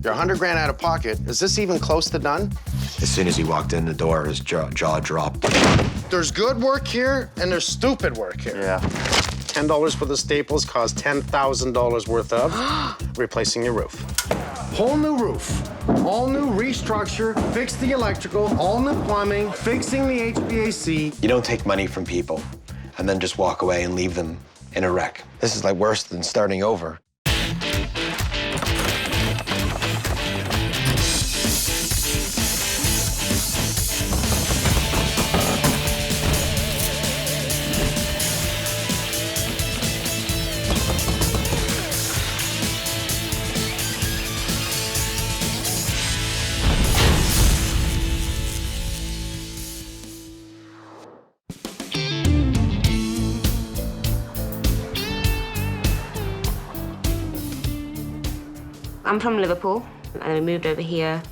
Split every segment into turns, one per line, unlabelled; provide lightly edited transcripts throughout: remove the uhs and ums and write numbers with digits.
You're 100 grand out of pocket. Is this even close to done?
As soon as he walked in the door, his jaw dropped.
There's good work here, and there's stupid work here.
Yeah.
$10 for the staples caused $10,000 worth of replacing your roof. Whole new roof, all new restructure, fix the electrical, all new plumbing, fixing the HVAC.
You don't take money from people and then just walk away and leave them in a wreck. This is like worse than starting over.
I'm from Liverpool, and I moved over here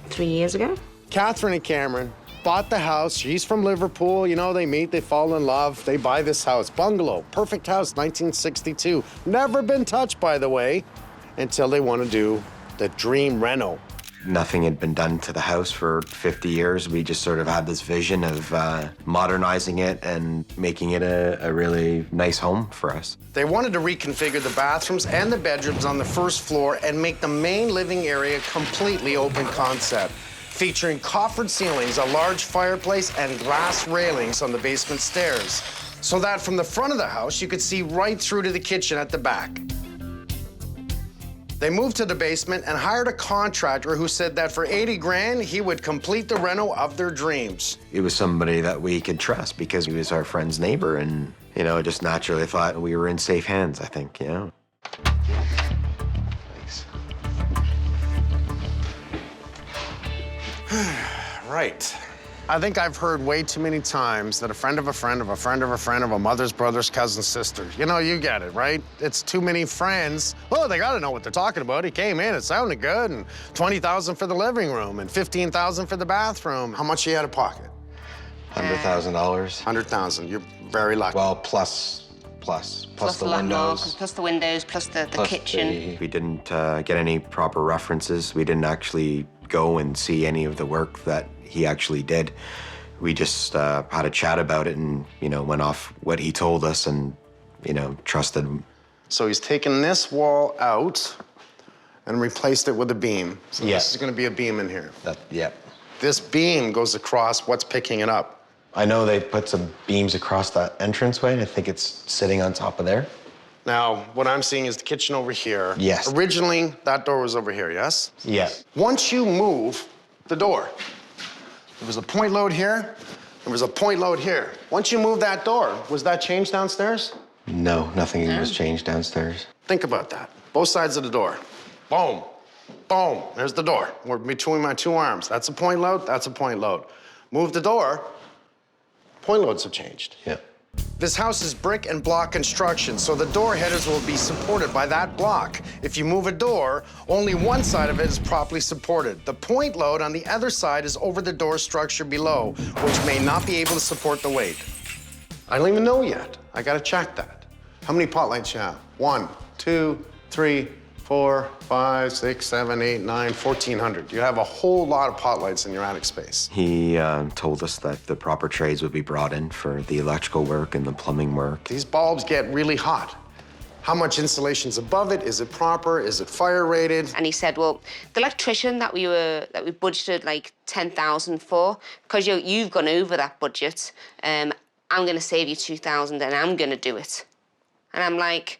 3 years ago.
Catherine and Cameron bought the house. She's from Liverpool. You know, they meet, they fall in love. They buy this house. Bungalow, perfect house, 1962. Never been touched, by the way, until they want to do the dream reno.
Nothing had been done to the house for 50 years. We just sort of had this vision of modernizing it and making it a really nice home for us.
They wanted to reconfigure the bathrooms and the bedrooms on the first floor and make the main living area completely open concept, featuring coffered ceilings, a large fireplace, and glass railings on the basement stairs, so that from the front of the house, you could see right through to the kitchen at the back. They moved to the basement and hired a contractor who said that for 80 grand, he would complete the reno of their dreams.
It was somebody that we could trust because he was our friend's neighbor, and, you know, just naturally thought we were in safe hands, I think, you know. Thanks.
Right. I think I've heard way too many times that a friend of a friend of a friend of a friend of a mother's brother's cousin's sister. You know, you get it, right? It's too many friends. Oh, they gotta know what they're talking about. He came in, it sounded good, and 20,000 for the living room and 15,000 for the bathroom. How much you had of pocket?
$100,000.
100,000. You're very lucky.
Well, plus the windows.
Plus the windows, plus the kitchen.
We didn't get any proper references. We didn't actually go and see any of the work that he actually did. We just had a chat about it and, you know, went off what he told us and, you know, trusted him.
So he's taken this wall out and replaced it with a beam. So
Yeah.
this is gonna be a beam in here.
Yeah.
This beam goes across what's picking it up.
I know they put some beams across that entranceway, and I think it's sitting on top of there.
Now, what I'm seeing is the kitchen over here.
Yes.
Originally, that door was over here, yes?
Yeah.
Once you move the door, there was a point load here, there was a point load here. Once you move that door, was that changed downstairs?
No, nothing was changed downstairs.
Think about that. Both sides of the door. Boom. Boom. There's the door. We're between my two arms. That's a point load, that's a point load. Move the door, point loads have changed.
Yeah.
This house is brick and block construction, so the door headers will be supported by that block. If you move a door, only one side of it is properly supported. The point load on the other side is over the door structure below, which may not be able to support the weight. I don't even know yet. I gotta check that. How many pot lights you have? 1, 2, 3, 4, 5, 6, 7, 8, 9, 1,400. You have a whole lot of pot lights in your attic space.
He told us that the proper trades would be brought in for the electrical work and the plumbing work.
These bulbs get really hot. How much insulation's above it? Is it proper? Is it fire rated?
And he said, well, the electrician that we budgeted like 10,000 for, because you've gone over that budget, I'm gonna save you 2,000 and I'm gonna do it. And I'm like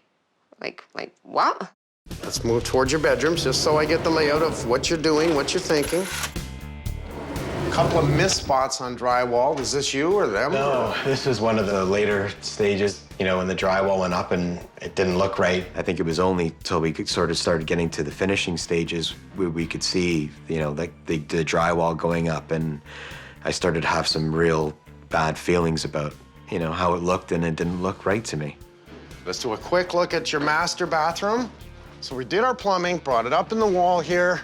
what?
Let's move towards your bedrooms, just so I get the layout of what you're doing, what you're thinking. A couple of missed spots on drywall. Is this you or them?
No, this is one of the later stages, you know, when the drywall went up and it didn't look right. I think it was only till we could sort of started getting to the finishing stages where we could see, you know, like the drywall going up, and I started to have some real bad feelings about, you know, how it looked, and it didn't look right to me.
Let's do a quick look at your master bathroom. So we did our plumbing, brought it up in the wall here.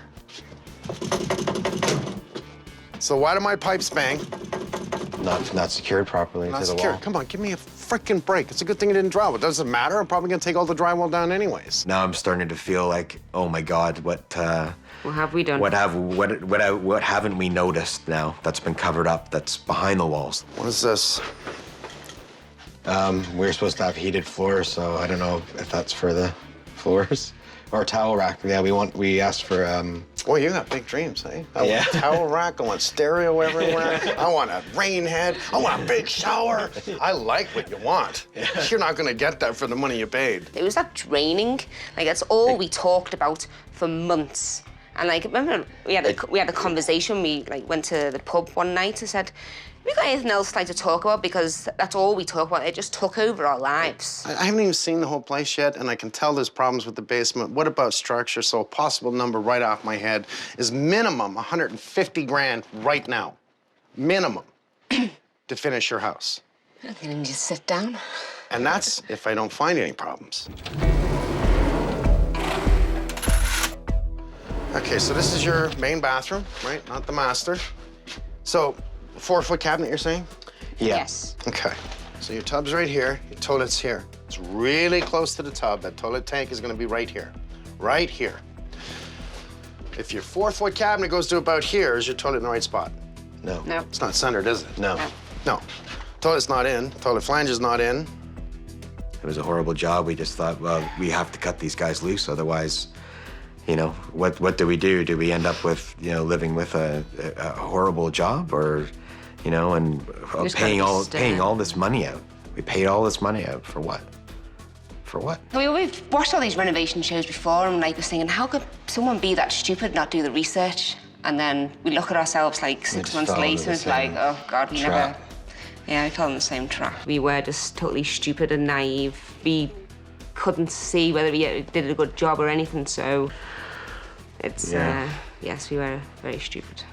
So why do my pipes bang?
Not secured properly
Not
to the
secure.
wall.
Come on, give me a frickin' break. It's a good thing it didn't drop. It doesn't matter. I'm probably gonna take all the drywall down anyways.
Now I'm starting to feel like, oh my God, what
have we done?
what haven't we noticed now that's been covered up, that's behind the walls?
What is this?
We're supposed to have heated floors, so I don't know if that's for the floors. Or towel rack. Yeah, we asked for
Boy, you got big dreams, eh? I
Yeah.
want a towel rack, I want stereo everywhere, I want a rain head, I want a big shower. I like what you want. You're not gonna get that for the money you paid.
It was that draining. Like, that's all we talked about for months. And like, remember we had a conversation. We like went to the pub one night and said, "Have we got anything else like to talk about?" Because that's all we talk about. It just took over our lives.
I haven't even seen the whole place yet, and I can tell there's problems with the basement. What about structure? So a possible number right off my head is minimum 150 grand right now. Minimum to finish your house.
Okay, then just sit down.
And that's if I don't find any problems. Okay, so this is your main bathroom, right? Not the master. So, 4-foot cabinet, you're saying?
Yeah.
Yes.
Okay. So your tub's right here, your toilet's here. It's really close to the tub. That toilet tank is gonna be right here. Right here. If your 4-foot cabinet goes to about here, is your toilet in the right spot?
No.
No.
It's not centered, is it?
No.
No. Toilet's not in. Toilet flange is not in.
It was a horrible job. We just thought, well, we have to cut these guys loose, otherwise, you know, what do we do? Do we end up with, you know, living with a horrible job, or, you know, and paying all this money out? We paid all this money out for what? For what?
We've watched all these renovation shows before, and like, we're thinking, how could someone be that stupid, not do the research? And then we look at ourselves like 6 months later, and it's like, oh God, we never. Yeah, we fell in the same trap. We were just totally stupid and naive. We couldn't see whether we did a good job or anything, so it's, yes, we were very stupid.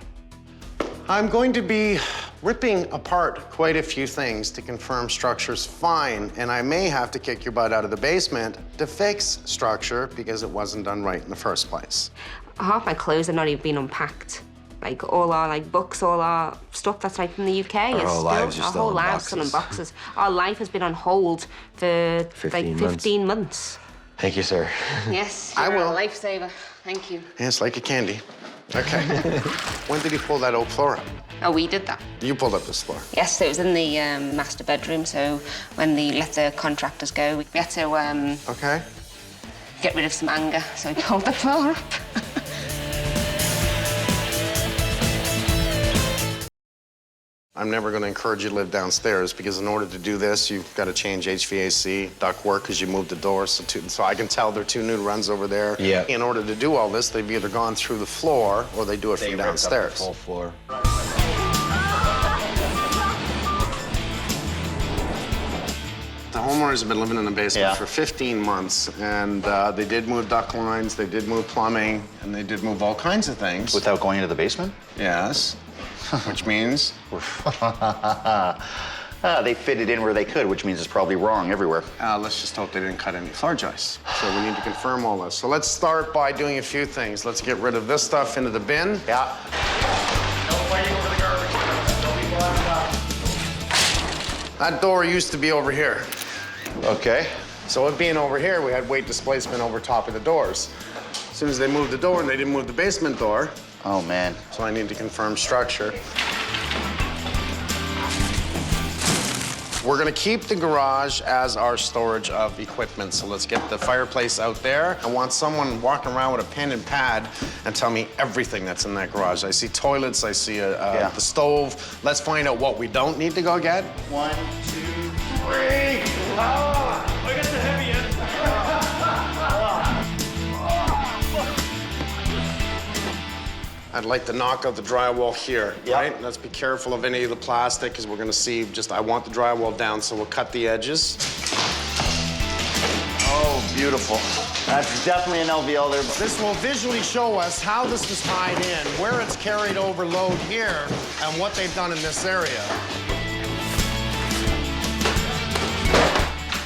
I'm going to be ripping apart quite a few things to confirm structure's fine, and I may have to kick your butt out of the basement to fix structure because it wasn't done right in the first place.
Half my clothes are not even being unpacked. Like, all our books, all our stuff that's from the UK
Our
is
whole lives are
our
still
whole
in
lives still in
boxes.
boxes. Our life has been on hold for 15 months.
Thank you, sir.
Yes,
I
you're
will.
a lifesaver. Thank you.
Yeah, it's like a candy. Okay. When did you pull that oak floor up?
Oh, we did that.
You pulled up this floor.
Yes, it was in the master bedroom, so when they let the contractors go, we had to
Okay.
get rid of some anger, so we pulled the floor up.
I'm never going to encourage you to live downstairs because in order to do this, you've got to change HVAC, ductwork, because you moved the doors. So I can tell there are 2 new runs over there.
Yeah.
In order to do all this, they've either gone through the floor or they do it from downstairs.
The whole floor.
The homeowners have been living in the basement for 15 months, and they did move duct lines, they did move plumbing, and they did move all kinds of things.
Without going into the basement?
Yes. Which means?
They fit it in where they could, which means it's probably wrong everywhere.
Let's just hope they didn't cut any floor joists. So we need to confirm all this. So let's start by doing a few things. Let's get rid of this stuff into the bin.
Yeah.
No fighting over the garbage. That door used to be over here.
Okay.
So it being over here, we had weight displacement over top of the doors. As soon as they moved the door, and they didn't move the basement door,
Oh, man.
so I need to confirm structure. We're gonna keep the garage as our storage of equipment, so let's get the fireplace out there. I want someone walking around with a pen and pad and tell me everything that's in that garage. I see toilets, I see the stove. Let's find out what we don't need to go get. 1, 2, 3.
I got the heavy end.
I'd like to knock out the drywall here, right? Let's be careful of any of the plastic, because we're gonna see I want the drywall down, so we'll cut the edges.
Oh, beautiful. That's definitely an LVL there.
This will visually show us how this was tied in, where it's carried over load here, and what they've done in this area.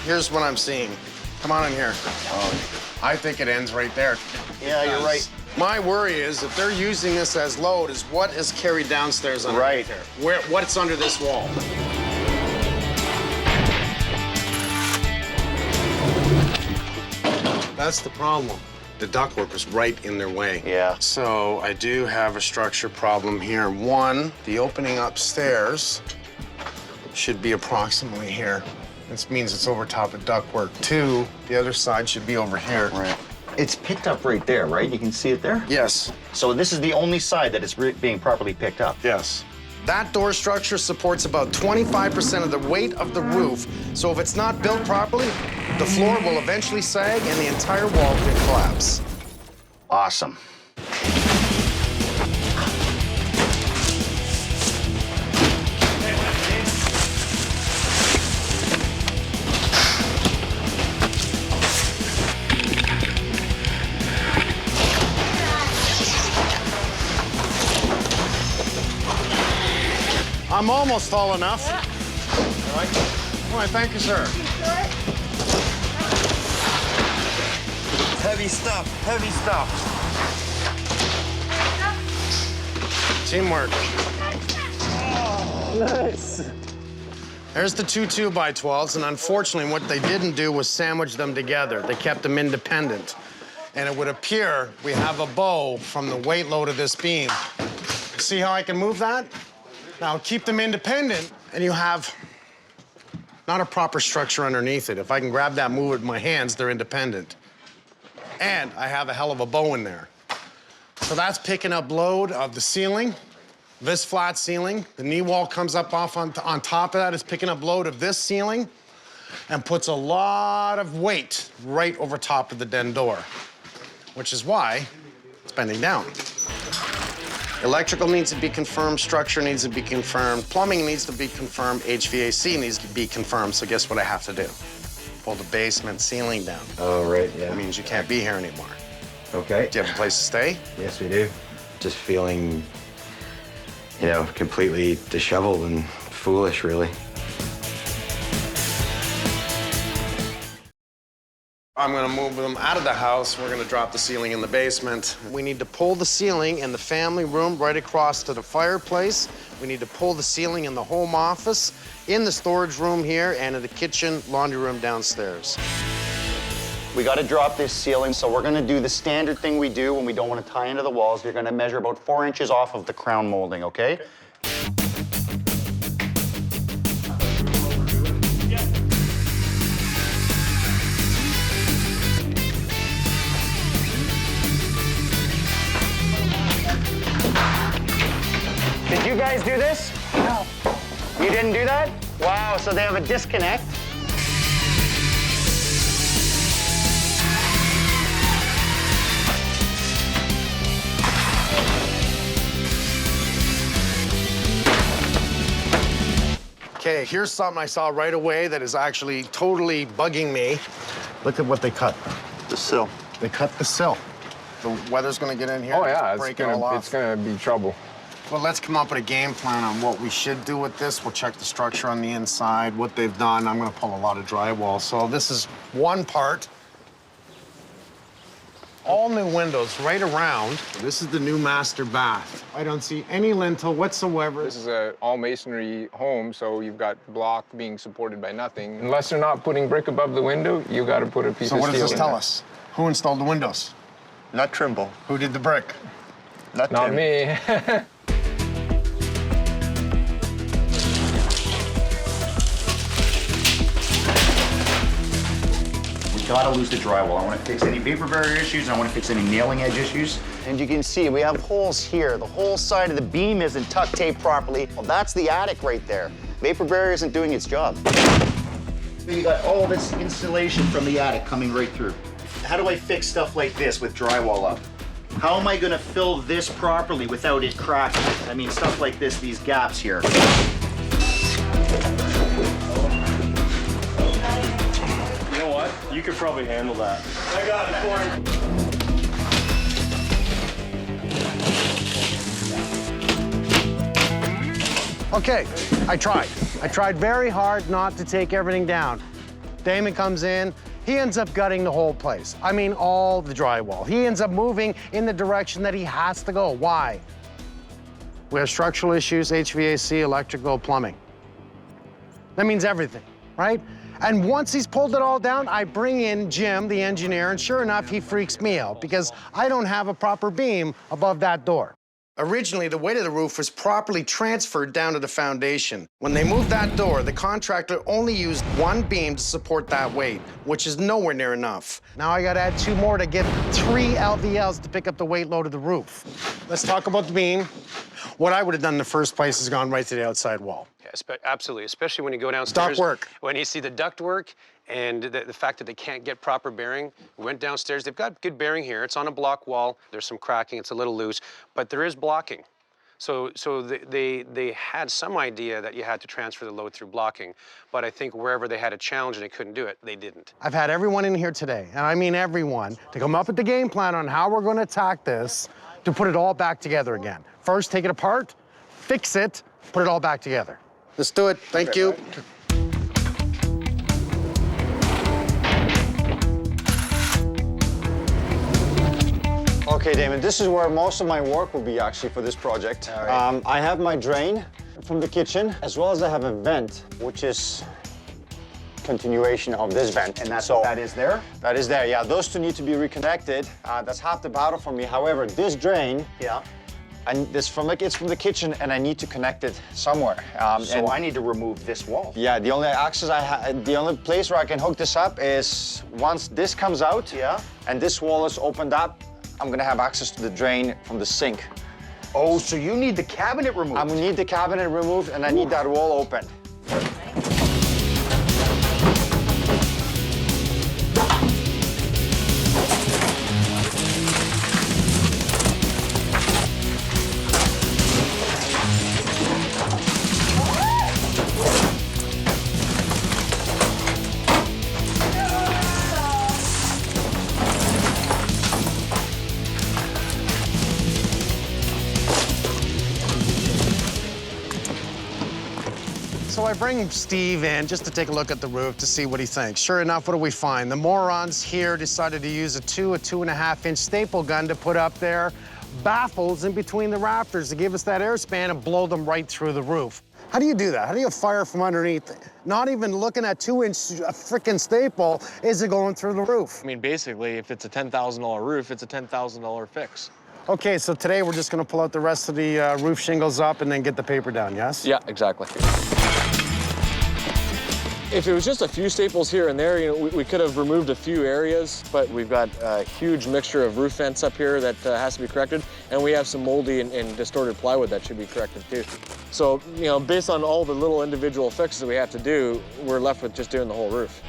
Here's what I'm seeing. Come on in here. Oh, I think it ends right there.
Yeah, you're right.
My worry is if they're using this as load, is what is carried downstairs underneath here. What's under this wall? That's the problem. The ductwork was right in their way.
Yeah.
So I do have a structure problem here. One, the opening upstairs should be approximately here. This means it's over top of ductwork. Two, the other side should be over here.
Right. It's picked up right there, right? You can see it there?
Yes.
So this is the only side that is being properly picked up.
Yes. That door structure supports about 25% of the weight of the roof. So if it's not built properly, the floor will eventually sag and the entire wall can collapse.
Awesome.
I'm almost tall enough. All right. All right, thank you, sir.
Heavy stuff, heavy stuff.
Teamwork.
Nice.
There's the two 2x12s, and unfortunately, what they didn't do was sandwich them together. They kept them independent. And it would appear we have a bow from the weight load of this beam. See how I can move that? Now, keep them independent, and you have not a proper structure underneath it. If I can grab that, move it with my hands, they're independent. And I have a hell of a bow in there. So that's picking up load of the ceiling, this flat ceiling. The knee wall comes up off on top of that. It's picking up load of this ceiling and puts a lot of weight right over top of the den door, which is why it's bending down. Electrical needs to be confirmed, structure needs to be confirmed, plumbing needs to be confirmed, HVAC needs to be confirmed. So guess what I have to do? Pull the basement ceiling down.
Oh, right, yeah.
That means you can't be here anymore.
Okay.
Do you have a place to stay?
Yes, we do. Just feeling, you know, completely disheveled and foolish, really.
I'm gonna move them out of the house. We're gonna drop the ceiling in the basement. We need to pull the ceiling in the family room right across to the fireplace. We need to pull the ceiling in the home office, in the storage room here, and in the kitchen, laundry room downstairs.
We got to drop this ceiling, so we're going to do the standard thing we do when we don't want to tie into the walls. You're going to measure about 4 inches off of the crown molding, okay? Did you guys do this? No. You didn't do that? Wow, so they have a disconnect.
Okay, here's something I saw right away that is actually totally bugging me. Look at what they cut.
The sill.
They cut the sill. The weather's gonna get in here.
Oh yeah,
break it all off.
it's gonna be trouble.
Well, let's come up with a game plan on what we should do with this. We'll check the structure on the inside, what they've done. I'm gonna pull a lot of drywall. So this is one part. All new windows right around. This is the new master bath. I don't see any lintel whatsoever.
This is an all masonry home, so you've got block being supported by nothing. Unless they're not putting brick above the window, you got to put a piece
So
of
what
steel
does this
in
tell
there.
us? Who installed the windows?
Not Trimble.
Who did the brick?
Not
Not
Tim.
me.
Gotta lose the drywall. I want to fix any vapor barrier issues. I want to fix any nailing edge issues. And you can see we have holes here. The whole side of the beam isn't tuck taped properly. Well, that's the attic right there. Vapor barrier isn't doing its job. You got all this insulation from the attic coming right through. How do I fix stuff like this with drywall up? How am I going to fill this properly without it cracking? I mean, stuff like this, these gaps here.
You know what? You could probably handle that. I got it for you.
Okay, I tried. I tried very hard not to take everything down. Damon comes in, he ends up gutting the whole place. I mean, all the drywall. He ends up moving in the direction that he has to go. Why? We have structural issues, HVAC, electrical, plumbing. That means everything, right? And once he's pulled it all down, I bring in Jim, the engineer, and sure enough, he freaks me out because I don't have a proper beam above that door. Originally, the weight of the roof was properly transferred down to the foundation. When they moved that door, the contractor only used one beam to support that weight, which is nowhere near enough. Now I gotta add 2 more to get 3 LVLs to pick up the weight load of the roof. Let's talk about the beam. What I would have done in the first place is gone right to the outside wall.
Yeah, absolutely, especially when you go downstairs.
Ductwork.
When you see the ductwork and the fact that they can't get proper bearing. We went downstairs, they've got good bearing here. It's on a block wall. There's some cracking, it's a little loose, but there is blocking. So they had some idea that you had to transfer the load through blocking, but I think wherever they had a challenge and they couldn't do it, they didn't.
I've had everyone in here today, and I mean everyone, to come up with the game plan on how we're gonna attack this to put it all back together again. First, take it apart, fix it, put it all back together. Let's do it. Thank you.
Okay, Damon, this is where most of my work will be actually for this project.
All right.
I have my drain from the kitchen, as well as I have a vent, which is continuation of this vent. And that is there? That is there, yeah. Those two need to be reconnected. That's half the battle for me. However, this drain, and it's from the kitchen, and I need to connect it somewhere.
So I need to remove this wall.
Yeah, the only access the only place where I can hook this up is once this comes out, and this wall is opened up, I'm gonna have access to the drain from the sink.
Oh, so you need the cabinet removed?
I'm gonna need the cabinet removed, and I need that wall opened.
So I bring Steve in just to take a look at the roof to see what he thinks. Sure enough, what do we find? The morons here decided to use a 2.5-inch staple gun to put up their baffles in between the rafters to give us that air span and blow them right through the roof. How do you do that? How do you fire from underneath? Not even looking at 2-inch frickin' staple, is it going through the roof?
I mean, basically, if it's a $10,000 roof, it's a $10,000 fix.
Okay, so today we're just gonna pull out the rest of the roof shingles up and then get the paper down, yes?
Yeah, exactly. If it was just a few staples here and there, you know, we could have removed a few areas, but we've got a huge mixture of roof vents up here that has to be corrected, and we have some moldy and distorted plywood that should be corrected too. So, you know, based on all the little individual fixes that we have to do, we're left with just doing the whole roof.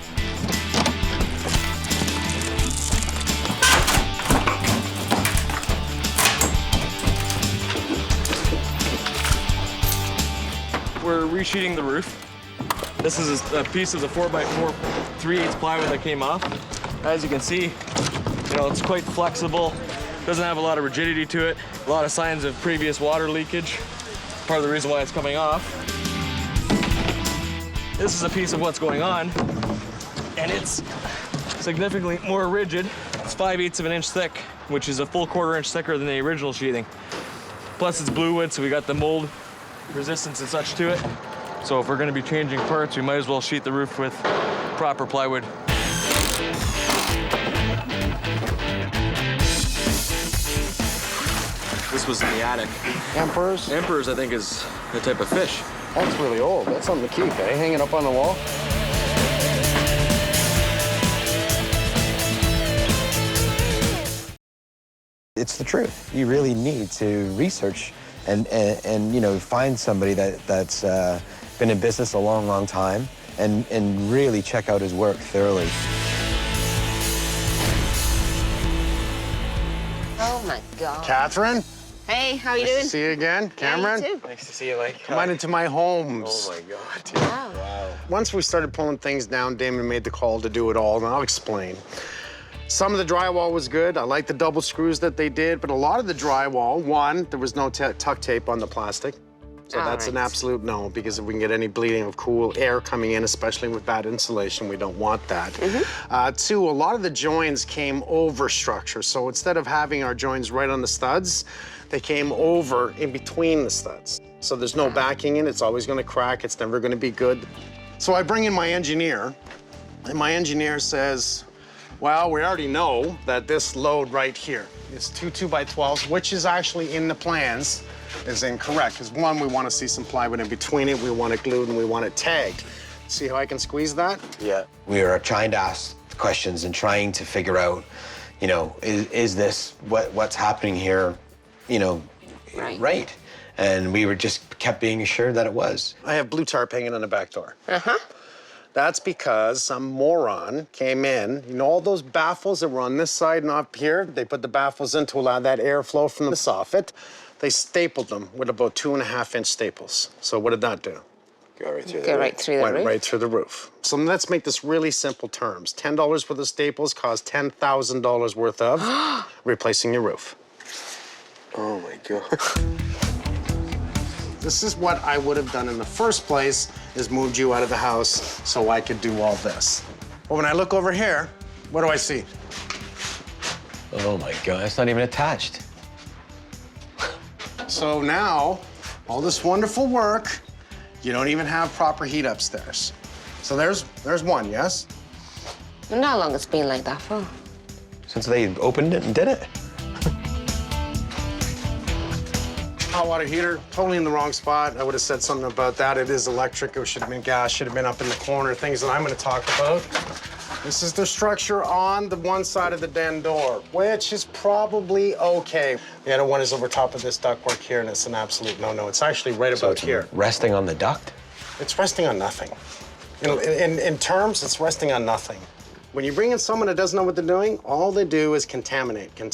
We're resheeting the roof. This is a piece of the 4x4 3/8 plywood that came off. As you can see, you know, it's quite flexible. Doesn't have a lot of rigidity to it. A lot of signs of previous water leakage. Part of the reason why it's coming off. This is a piece of what's going on, and it's significantly more rigid. It's 5/8 of an inch thick, which is a full 1/4 inch thicker than the original sheathing. Plus it's blue wood, so we got the mold resistance and such to it. So if we're gonna be changing parts, we might as well sheet the roof with proper plywood. This was in the attic.
Emperors?
Emperors, I think, is a type of fish.
That's really old. That's something to keep, eh? Hanging up on the wall.
It's the truth. You really need to research and you know, find somebody that's been in business a long, long time and really check out his work thoroughly.
Oh my God.
Catherine?
Hey, how you
Nice
doing?
to see you again. Cameron?
Yeah, you too.
Nice to see you, Mike.
Come on into my homes.
Oh my God.
Wow.
Once we started pulling things down, Damon made the call to do it all, and I'll explain. Some of the drywall was good. I like the double screws that they did, but a lot of the drywall, one, there was no tuck tape on the plastic. So that's an absolute no, because if we can get any bleeding of cool air coming in, especially with bad insulation, we don't want that. Two, a lot of the joins came over structure. So instead of having our joins right on the studs, they came over in between the studs. So there's no backing in, it's always gonna crack, it's never gonna be good. So I bring in my engineer, and my engineer says, well, we already know that this load right here is 2 2x12s, which is actually in the plans, is incorrect. Because one, we want to see some plywood in between it, we want it glued, and we want it tagged. See how I can squeeze that?
Yeah. We were trying to ask questions and trying to figure out, you know, is this what's happening here, you know, right? And we were just kept being assured that it was.
I have blue tarp hanging on the back door. That's because some moron came in. You know all those baffles that were on this side and up here? They put the baffles in to allow that airflow from the soffit. They stapled them with about 2.5-inch staples. So what did that do?
Go right through
Go right through the
Went
roof.
right through the roof. So let's make this really simple terms. $10 worth of staples cost $10,000 worth of replacing your roof.
Oh my God.
This is what I would have done in the first place, is moved you out of the house so I could do all this. But when I look over here, what do I see?
Oh my God, it's not even attached.
So now, all this wonderful work, you don't even have proper heat upstairs. So there's one, yes?
I wonder how long it's been like that for.
Since they opened it and did it.
Hot water heater, totally in the wrong spot. I would have said something about that. It is electric. It should have been gas, should have been up in the corner, things that I'm going to talk about. This is the structure on the one side of the den door, which is probably okay. The other one is over top of this ductwork here, and it's an absolute no-no. It's actually right about here.
Resting on the duct?
It's resting on nothing. You know, in terms, it's resting on nothing. When you bring in someone that doesn't know what they're doing, all they do is contaminate, and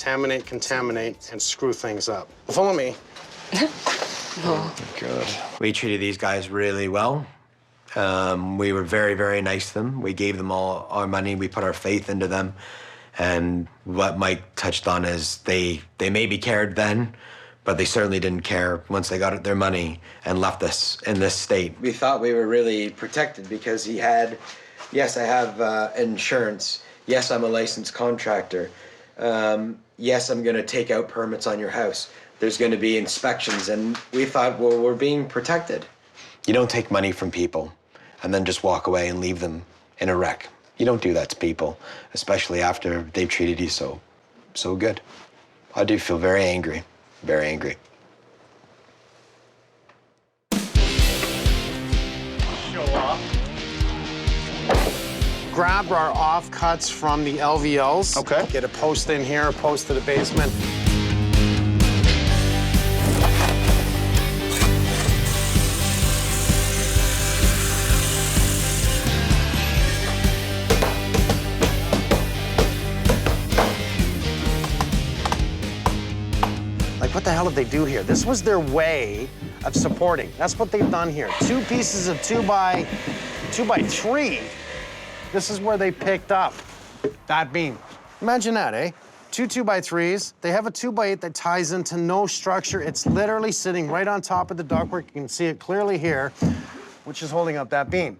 screw things up. Follow me.
Oh, God. We treated these guys really well. We were very, very nice to them. We gave them all our money. We put our faith into them. And what Mike touched on is they maybe cared then, but they certainly didn't care once they got their money and left us in this state. We thought we were really protected because he had, yes, I have insurance. Yes, I'm a licensed contractor. Yes, I'm going to take out permits on your house. There's going to be inspections, and we thought, well, we're being protected. You don't take money from people and then just walk away and leave them in a wreck. You don't do that to people, especially after they've treated you so good. I do feel very angry, very angry.
Show off. Grab our offcuts from the LVLs.
Okay.
Get a post in here, a post to the basement. What the hell did they do here? This was their way of supporting. That's what they've done here. 2 pieces of 2x3. This is where they picked up that beam. Imagine that, eh? 2 2x3s. They have a 2x8 that ties into no structure. It's literally sitting right on top of the ductwork. You can see it clearly here, which is holding up that beam.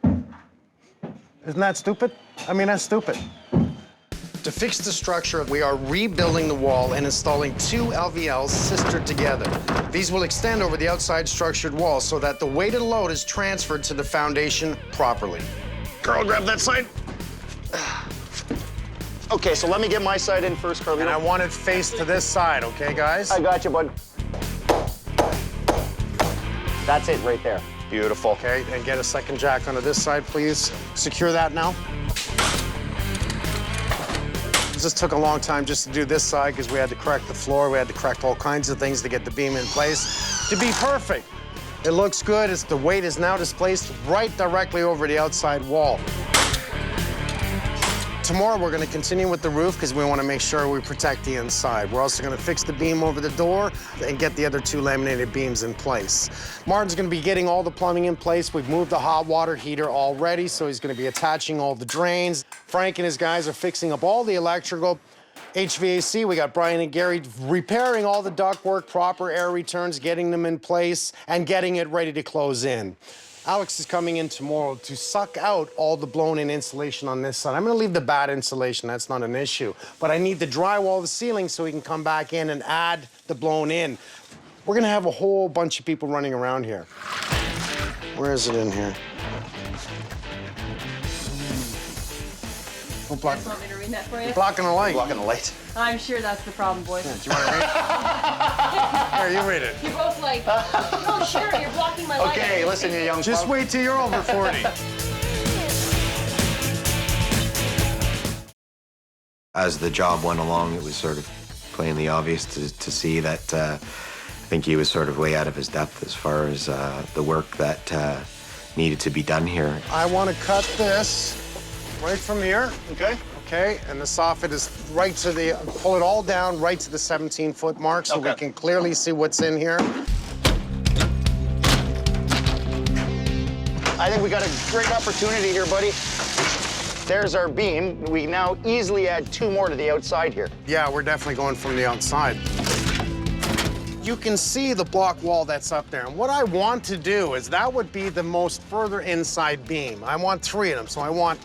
Isn't that stupid? I mean, that's stupid. To fix the structure, we are rebuilding the wall and installing 2 LVLs sistered together. These will extend over the outside structured wall so that the weighted load is transferred to the foundation properly. Carl, grab that side.
Okay, so let me get my side in first, Carlito.
And I want it faced to this side, okay, guys?
I got you, bud. That's it right there. Beautiful.
Okay, and get a second jack onto this side, please. Secure that now. This took a long time just to do this side because we had to correct the floor, we had to correct all kinds of things to get the beam in place to be perfect. It looks good. The weight is now displaced right directly over the outside wall. Tomorrow we're going to continue with the roof because we want to make sure we protect the inside. We're also going to fix the beam over the door and get the other 2 laminated beams in place. Martin's going to be getting all the plumbing in place. We've moved the hot water heater already, so he's going to be attaching all the drains. Frank and his guys are fixing up all the electrical. HVAC, we got Brian and Gary repairing all the ductwork, proper air returns, getting them in place, and getting it ready to close in. Alex is coming in tomorrow to suck out all the blown-in insulation on this side. I'm gonna leave the bad insulation, that's not an issue. But I need the drywall the ceiling so he can come back in and add the blown-in. We're gonna have a whole bunch of people running around here. Where is it in here? We're
You guys want me to read that for you?
blocking the light.
Blocking the light.
I'm sure that's the problem, boys.
Do you want to read? Here, you read it.
You're both like, no, sure, you're blocking my light.
Okay, listen, you young
Just
punk.
wait till you're over 40.
As the job went along, it was sort of plainly obvious to see that I think he was sort of way out of his depth as far as the work that needed to be done here.
I want to cut this right from here.
Okay.
Okay, and the soffit is right to the, pull it all down right to the 17-foot mark so we
Okay.
can clearly see what's in here.
I think we got a great opportunity here, buddy. There's our beam. We now easily add 2 more to the outside here.
Yeah, we're definitely going from the outside. You can see the block wall that's up there. And what I want to do is that would be the most further inside beam. I want 3 of them, so I want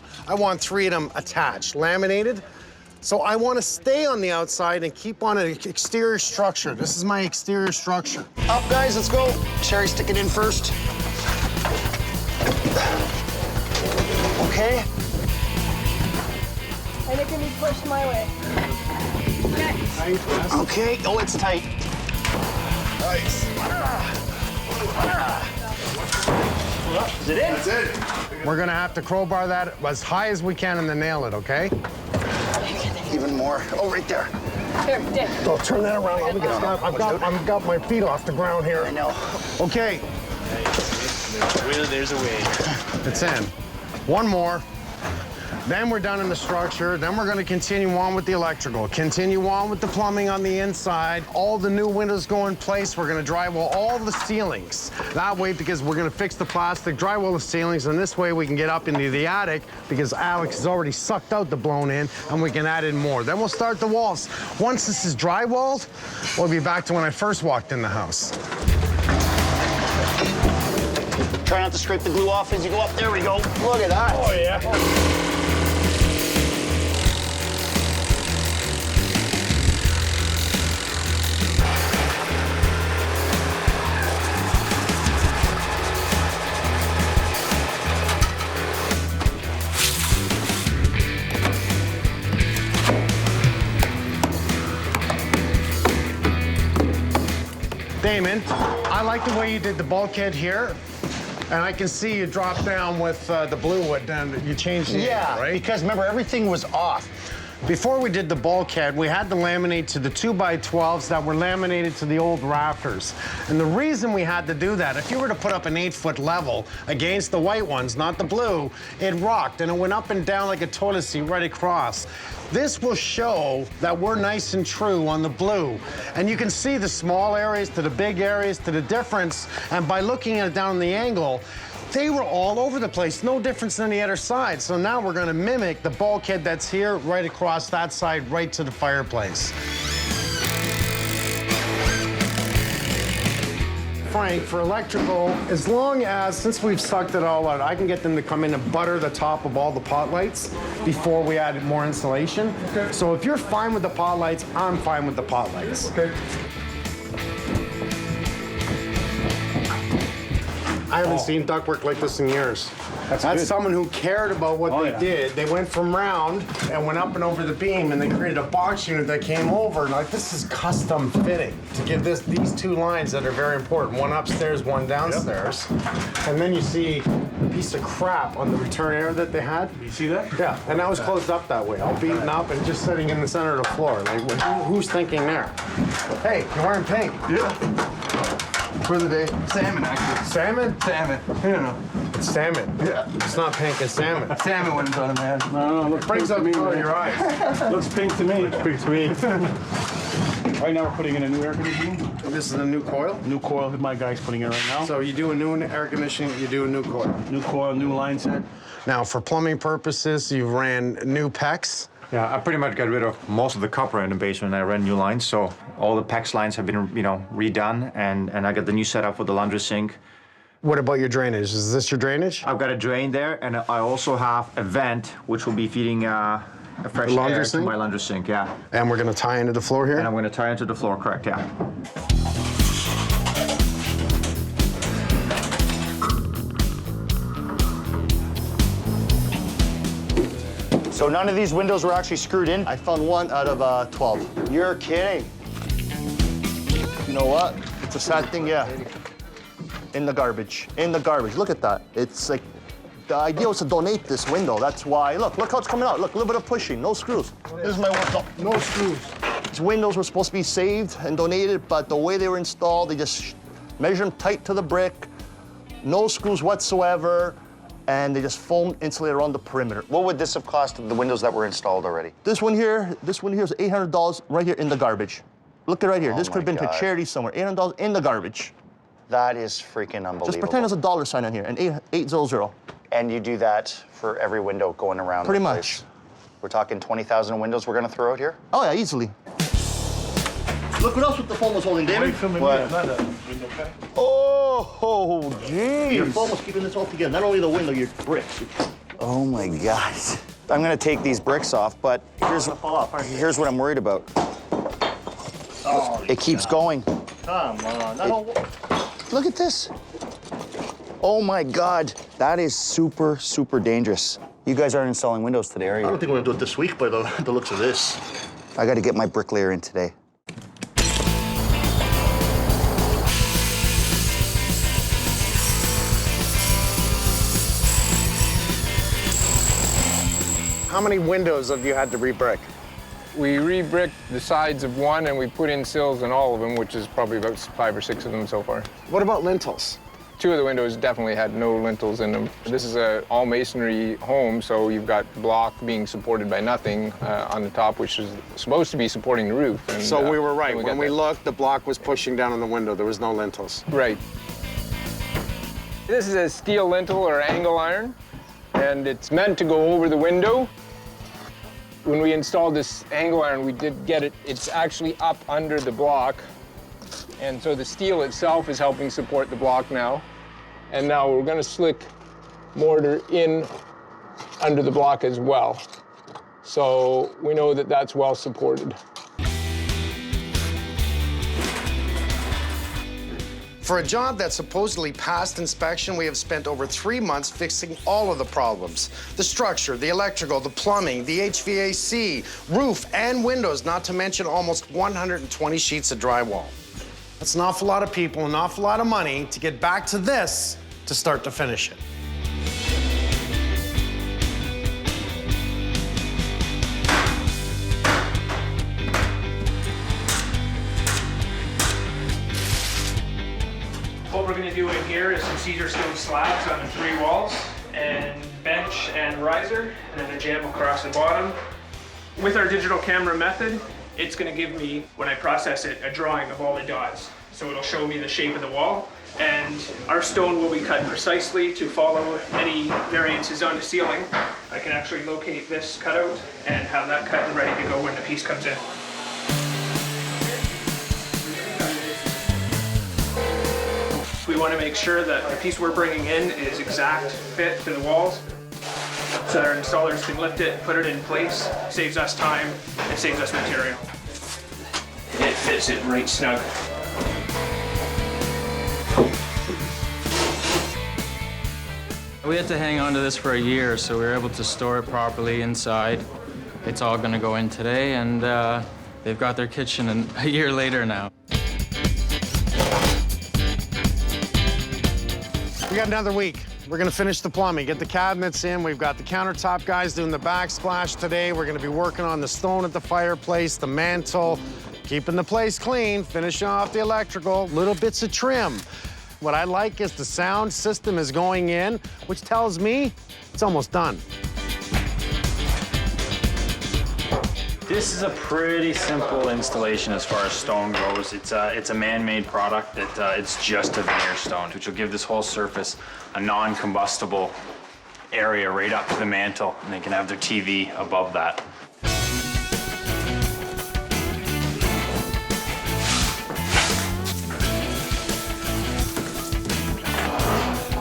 3 of them attached, laminated. So I want to stay on the outside and keep on an exterior structure. This is my exterior structure.
Up, guys, let's go. Sherry, stick it in first. Okay.
And it can be pushed my way.
Okay. Oh, it's tight.
Nice.
Is it in? That's it.
We're gonna have to crowbar that as high as we can and then nail it, okay?
Even more. Oh, right there.
Here, Dick.
I'll turn that around. I've got my feet off the ground here.
I know.
Okay.
There's a way.
It's in. One more. Then we're done in the structure. Then we're going to continue on with the electrical, continue on with the plumbing on the inside. All the new windows go in place. We're going to drywall all the ceilings. That way, because we're going to fix the plastic, drywall the ceilings, and this way we can get up into the attic because Alex has already sucked out the blown in, and we can add in more. Then we'll start the walls. Once this is drywalled, we'll be back to when I first walked in the house.
Try not to scrape the glue off as you go up. There we go. Look at that.
Oh, yeah. Damon, I like the way you did the bulkhead here. And I can see you drop down with the blue wood and you changed the angle, right?
Because remember, everything was off.
Before we did the bulkhead, we had to laminate to the 2x12s that were laminated to the old rafters. And the reason we had to do that, if you were to put up an 8-foot level against the white ones, not the blue, it rocked and it went up and down like a toilet seat right across. This will show that we're nice and true on the blue. And you can see the small areas to the big areas to the difference. And by looking at it down the angle, they were all over the place, no difference than the other side. So now we're gonna mimic the bulkhead that's here right across that side, right to the fireplace. Frank, for electrical, as long as, since we've sucked it all out, I can get them to come in and butter the top of all the pot lights before we add more insulation. Okay. So if you're fine with the pot lights, I'm fine with the pot lights. Okay. I haven't seen ductwork like this in years. That's someone who cared about what they did. They went from round and went up and over the beam, and they created a box unit that came over. And like, this is custom fitting to give these 2 lines that are very important. One upstairs, one downstairs. Yep. And then you see a piece of crap on the return air that they had. You see that? Yeah, and that was closed up that way, all beaten up and just sitting in the center of the floor. Like, who's thinking there? Hey, you're wearing pink. Yeah. For the day.
Salmon, actually.
Salmon?
Salmon. You know.
It's salmon. Yeah. It's not pink, it's salmon.
Salmon when it's on a man.
No, it brings up the color of your eyes.
Looks pink to me. Looks pink to me. Right now we're putting in a new air conditioning.
This is a new coil?
New coil that my guy's putting in right now.
So you do a new air conditioning, you do a new coil.
New coil, new line set.
Now, for plumbing purposes, you ran new PEX.
Yeah, I pretty much got rid of most of the copper in the basement. I ran new lines, so all the PEX lines have been, redone, and I got the new setup for the laundry sink.
What about your drainage? Is this your drainage?
I've got a drain there, and I also have a vent, which will be feeding a fresh air to my laundry sink, yeah.
And we're gonna tie into the floor here?
And I'm gonna tie into the floor, correct, yeah.
So none of these windows were actually screwed in?
I found one out of 12.
You're kidding.
You know what? It's a sad thing, yeah. In the garbage. In the garbage. Look at that. It's like, the idea was to donate this window. That's why. Look how it's coming out. Look, a little bit of pushing. No screws. This is my window. No screws. These windows were supposed to be saved and donated, but the way they were installed, they just measured them tight to the brick. No screws whatsoever. And they just foam insulated around the perimeter.
What would this have cost the windows that were installed already?
This one here is $800 right here in the garbage. Look at right here. This could have been
God.
to charity somewhere. $800 in the garbage.
That is freaking unbelievable.
Just pretend there's a dollar sign on here, and 800.
And you do that for every window going around
Pretty
the
much.
place. We're talking 20,000 windows we're gonna throw out here?
Oh yeah, easily. Look what else with the foam was holding, David.
What? Oh, geez.
Your foam was keeping this all together. Not only the window, your bricks.
Oh my God. I'm gonna take these bricks off, but here's what I'm worried about.
Oh,
It keeps going.
come on.
Look at this. Oh my God. That is super, super dangerous. You guys aren't installing windows today, are
I
you?
don't think we're gonna do it this week, but the looks of this.
I gotta get my bricklayer in today.
How many windows have you had to re-brick?
We re-bricked the sides of one and we put in sills in all of them, which is probably about 5 or 6 of them so far.
What about lintels?
2 of the windows definitely had no lintels in them. This is a all masonry home, so you've got block being supported by nothing on the top, which is supposed to be supporting the roof. And,
So we were right.
and
When
got
we
that.
looked, the block was pushing down on the window. There was no lintels.
Right. This is a steel lintel or angle iron, and it's meant to go over the window. When we installed this angle iron, we did get it, it's actually up under the block. And so the steel itself is helping support the block now. And now we're gonna slick mortar in under the block as well. So we know that that's well supported.
For a job that supposedly passed inspection, we have spent over 3 months fixing all of the problems. The structure, the electrical, the plumbing, the HVAC, roof, and windows, not to mention almost 120 sheets of drywall. That's an awful lot of people, an awful lot of money to get back to this to start to finish it.
What we're going to do in here is some cedar stone slabs on the 3 walls, and bench and riser, and then a jamb across the bottom. With our digital camera method, it's going to give me, when I process it, a drawing of all the dots. So it'll show me the shape of the wall, and our stone will be cut precisely to follow any variances on the ceiling. I can actually locate this cutout and have that cut and ready to go when the piece comes in. We want to make sure that the piece we're bringing in is exact fit to the walls, so that our installers can lift it, put it in place, saves us time, and saves us material. It fits it right snug.
We had to hang on to this for a year, so we were able to store it properly inside. It's all gonna go in today, and they've got their kitchen a year later now.
We got another week. We're gonna finish the plumbing, get the cabinets in. We've got the countertop guys doing the backsplash today. We're gonna be working on the stone at the fireplace, the mantle, keeping the place clean, finishing off the electrical, little bits of trim. What I like is the sound system is going in, which tells me it's almost done.
This is a pretty simple installation as far as stone goes. It's a man-made product that it's just a veneer stone, which will give this whole surface a non-combustible area right up to the mantle, and they can have their TV above that.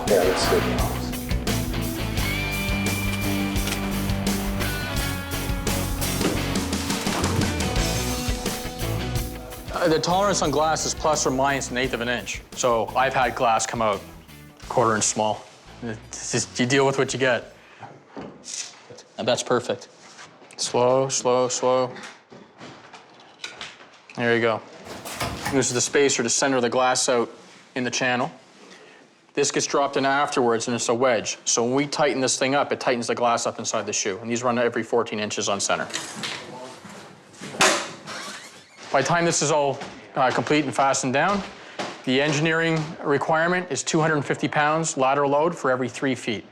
Yeah, that's good.
The tolerance on glass is plus or minus 1/8 of an inch. So I've had glass come out 1/4 inch small. It's just, you deal with what you get. And that's perfect. Slow, slow, slow. There you go. This is the spacer to center the glass out in the channel. This gets dropped in afterwards, and it's a wedge. So when we tighten this thing up, it tightens the glass up inside the shoe. And these run every 14 inches on center. By the time this is all complete and fastened down, the engineering requirement is 250 pounds lateral load for every 3 feet.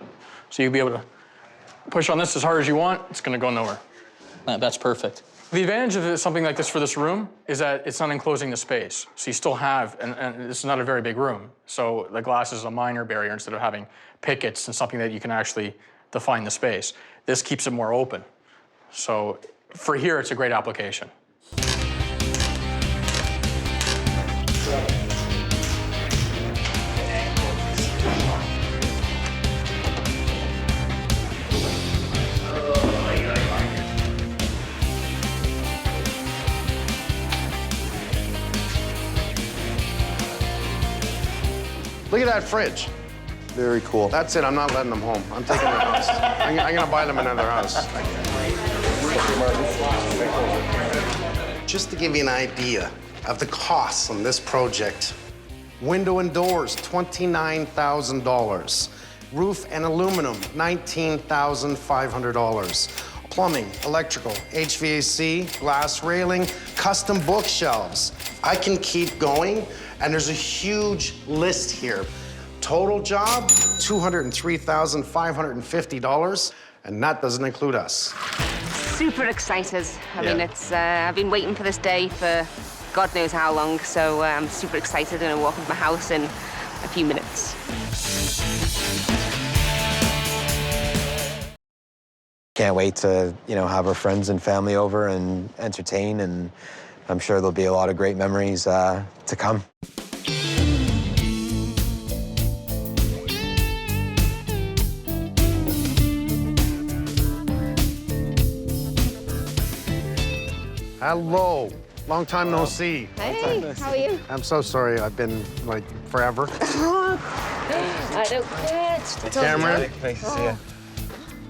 So you'll be able to push on this as hard as you want, it's gonna go nowhere. That's perfect. The advantage of something like this for this room is that it's not enclosing the space. So you still have, and this is not a very big room, so the glass is a minor barrier instead of having pickets and something that you can actually define the space. This keeps it more open. So for here, it's a great application.
Look at that fridge.
Very cool.
That's it, I'm not letting them home. I'm taking their house. I'm gonna buy them another house. Just to give you an idea of the costs on this project, window and doors, $29,000. Roof and aluminum, $19,500. Plumbing, electrical, HVAC, glass railing, custom bookshelves. I can keep going, and there's a huge list here. Total job, $203,550, and that doesn't include us.
Super excited. I mean, it's I've been waiting for this day for God knows how long, so I'm super excited and I'll walk into my house in a few minutes.
Can't wait to, have our friends and family over and entertain, and I'm sure there'll be a lot of great memories to come.
Hello. Long time no see.
Hey, how are you?
I'm so sorry. I've been, like, forever.
I don't care.
Cameron?
Nice to see you.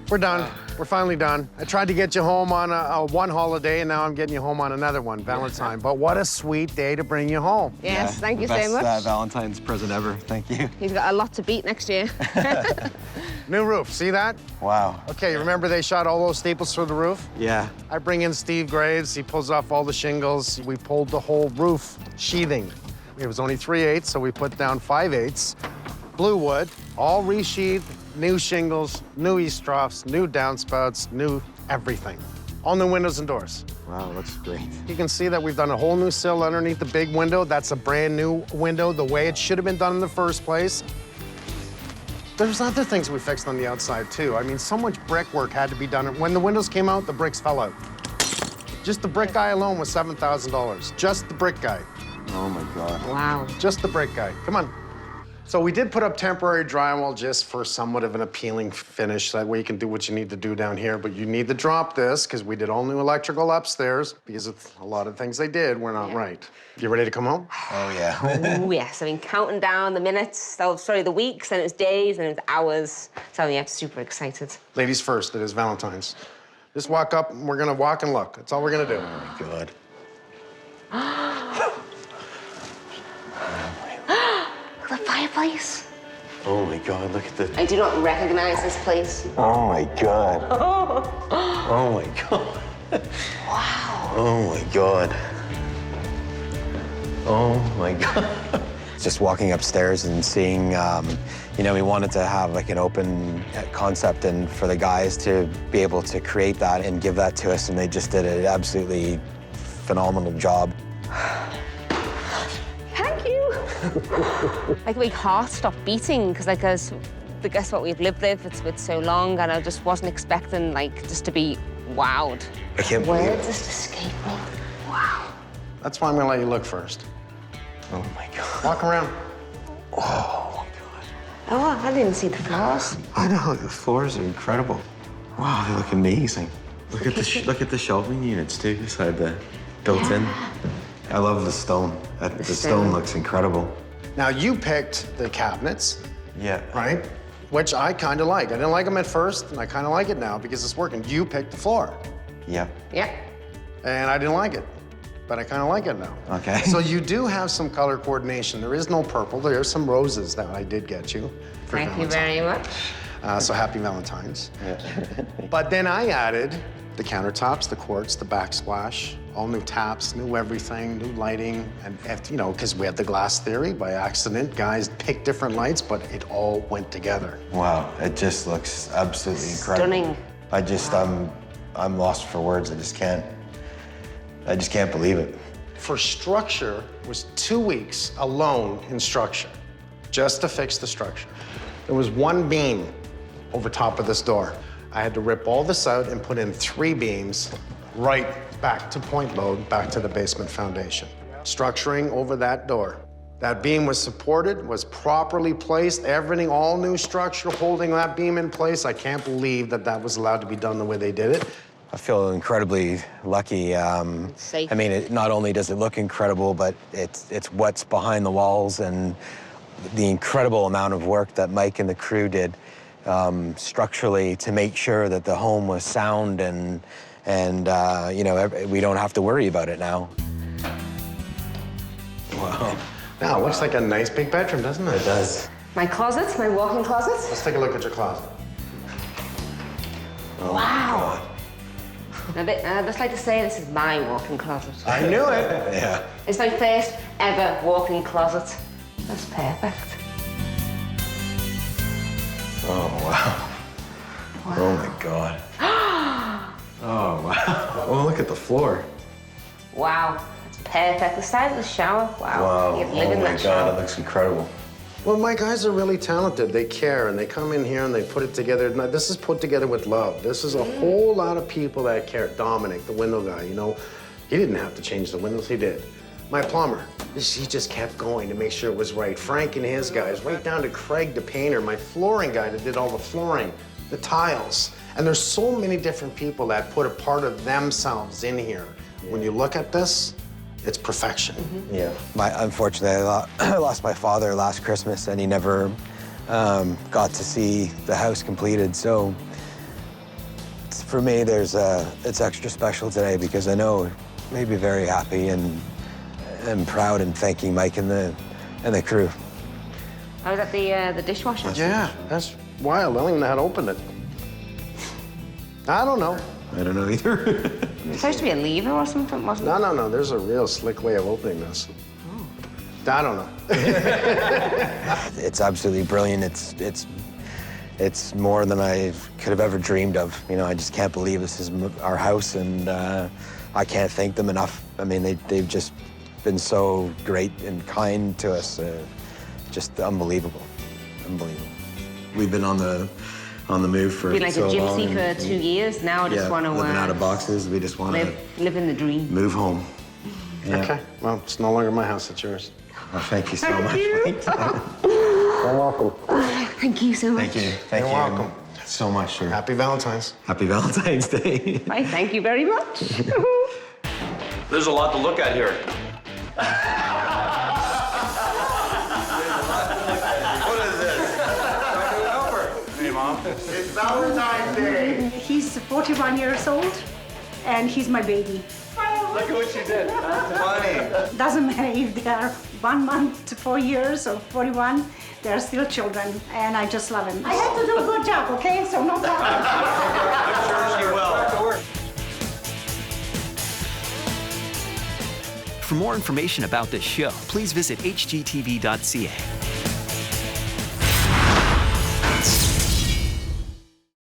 We're done. We're finally done. I tried to get you home on one holiday, and now I'm getting you home on another one, Valentine. But what a sweet day to bring you home.
Yes, thank you so
Best
much.
Valentine's present ever. Thank you.
He's got a lot to beat next year.
New roof, see that?
Wow.
Okay, remember they shot all those staples through the roof?
Yeah.
I bring in Steve Graves, he pulls off all the shingles. We pulled the whole roof sheathing. It was only 3/8, so we put down 5/8. Blue wood, all resheathed, new shingles, new east troughs, new downspouts, new everything. All new windows and doors.
Wow, looks great.
You can see that we've done a whole new sill underneath the big window. That's a brand new window, the way it should have been done in the first place. There's other things we fixed on the outside, too. I mean, so much brickwork had to be done. When the windows came out, the bricks fell out. Just the brick guy alone was $7,000. Just the brick guy.
Oh, my God.
Wow.
Just the brick guy. Come on. So we did put up temporary drywall just for somewhat of an appealing finish. That way you can do what you need to do down here. But you need to drop this, because we did all new electrical upstairs, because of a lot of things they did were not right. You ready to come home?
Oh, yeah.
Oh, yes. I've been counting down the minutes, the weeks, and it was days, and it was hours. So, yeah, I'm super excited.
Ladies first, it is Valentine's. Just walk up, and we're gonna walk and look. That's all we're gonna do.
Oh, my God.
Look at the fireplace.
Oh, my God, look at the...
I do not recognize this place.
Oh, my God. Oh, my God.
Wow.
Oh, my God. Oh, my God. Just walking upstairs and seeing, we wanted to have like an open concept and for the guys to be able to create that and give that to us, and they just did an absolutely phenomenal job.
Thank you. Like, my heart stopped beating, because guess what, we've lived with for so long, and I just wasn't expecting, just to be wowed.
I can't believe
Words
it.
just escape me. Wow.
That's why I'm gonna let you look first.
Oh, my God.
Walk around.
Oh, my God.
Oh, I didn't see the floors.
I know, the floors are incredible. Wow, they look amazing. Look at the shelving units, too, beside the built-in. I love the stone. The stone looks incredible.
Now, you picked the cabinets,
Yeah.
right? Which I kind of like. I didn't like them at first, and I kind of like it now because it's working. You picked the floor.
Yep.
Yeah.
And I didn't like it, but I kind of like it now.
Okay.
So you do have some color coordination. There is no purple. There are some roses that I did get you. For
Thank you
Valentine's.
very much.
So happy Valentine's. But then I added the countertops, the quartz, the backsplash, all new taps, new everything, new lighting, and you know, because we had the glass theory by accident. Guys picked different lights, but it all went together.
Wow, it just looks absolutely incredible.
Stunning.
I just, I'm lost for words. I just can't believe it.
For structure, it was 2 weeks alone in structure, just to fix the structure. There was one beam over top of this door. I had to rip all this out and put in 3 beams right back to point load, back to the basement foundation. Structuring over that door. That beam was supported, was properly placed, everything, all new structure holding that beam in place. I can't believe that that was allowed to be done the way they did it.
I feel incredibly lucky.
Safe.
I mean, not only does it look incredible, but it's what's behind the walls and the incredible amount of work that Mike and the crew did structurally to make sure that the home was sound and you know, we don't have to worry about it now. Wow.
Now, it looks like a nice big bedroom, doesn't it?
It does.
My closet, my walk-in closet.
Let's take a look at your closet.
Oh,
Wow. I'd just like to say this is my walk-in closet.
I knew it.
Yeah.
It's my first ever walk-in closet. That's perfect.
Oh, wow. Oh, my God. Oh, wow. Oh, look at the floor.
Wow, it's perfect. The size of the shower, wow.
Wow.
You live
Oh,
in
my
that
God,
shower.
it looks incredible.
Well, my guys are really talented. They care, and they come in here and they put it together. Now, this is put together with love. This is a whole lot of people that care. Dominic, the window guy, you know, he didn't have to change the windows, he did. My plumber, he just kept going to make sure it was right. Frank and his guys, right down to Craig, the painter, my flooring guy that did all the flooring, the tiles. And there's so many different people that put a part of themselves in here. When you look at this, it's perfection.
Yeah. Unfortunately, I lost my father last Christmas, and he never got to see the house completed. So for me, it's extra special today because I know he'd be very happy and proud and thanking Mike and the crew.
I was at the dishwasher.
Yeah, that's wild. I don't even know how to open it. I don't know.
I don't know either.
It's supposed to be a lever or something, wasn't it?
No. There's a real slick way of opening this. I don't know.
It's absolutely brilliant. It's more than I could have ever dreamed of. You know, I just can't believe this is our house, and I can't thank them enough. I mean, they've just been so great and kind to us. Just unbelievable. Unbelievable. We've been on the move for
Been like
so
a
long.
gypsy for 2 years. Now I just want to
living out of boxes. We just want to
live in the dream.
move home. Yeah.
Okay, well, it's no longer my house, it's yours.
Well, thank you so
Thank
much.
you.
You're welcome.
Thank you so much.
Thank you. Thank
You're
you
welcome.
so much, sir.
Happy Valentine's.
Happy Valentine's Day.
Why, thank you very much.
There's a lot to look at here. What is this? Hey, Mom.
It's Valentine's Day.
He's 41 years old, and he's my baby.
Look at what she did. That's funny.
Doesn't matter if they're 1 month to 4 years or 41, they're still children, and I just love him. I have to do a good job, okay? So no problem.
I'm sure she will.
For more information about this show, please visit hgtv.ca.